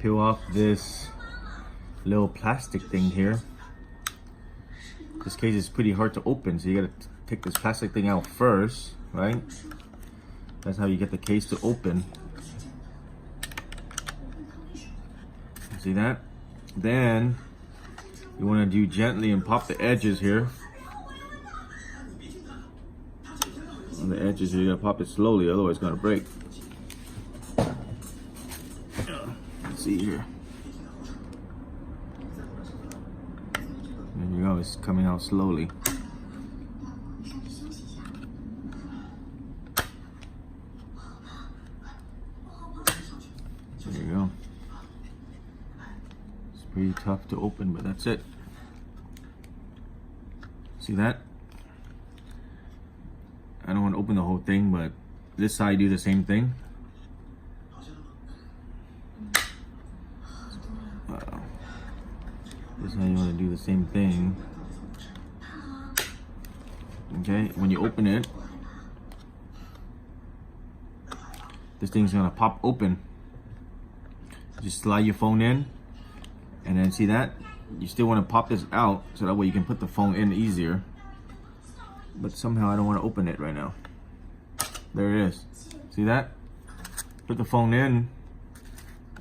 peel off this little plastic thing here. This case is pretty hard to open, so you gotta take this plastic thing out first, right? That's how you get the case to open. See that? Then you want to do gently and pop the edges here. On the edges here, you gotta pop it slowly, otherwise it's gonna break. Let's see here. There you go, it's coming out slowly. There you go. It's pretty tough to open, but that's it. See that? I don't want to open the whole thing, but this side do the same thing. This is how you want to do the same thing. Okay, when you open it, this thing's gonna pop open. Just slide your phone in, and then see that? You still want to pop this out so that way you can put the phone in easier. But somehow I don't want to open it right now. There it is. See that? Put the phone in,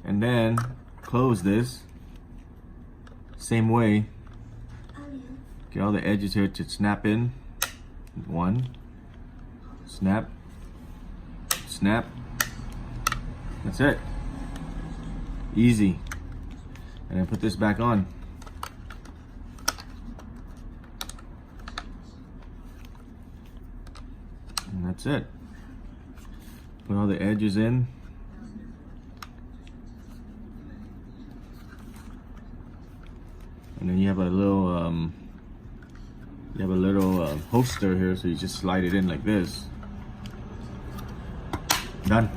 and then close this. Same way. Get all the edges here to snap in. One. Snap. Snap. That's it. Easy. And then put this back on. And that's it. Put all the edges in. And then you have a little holster here, so you just slide it in like this. Done.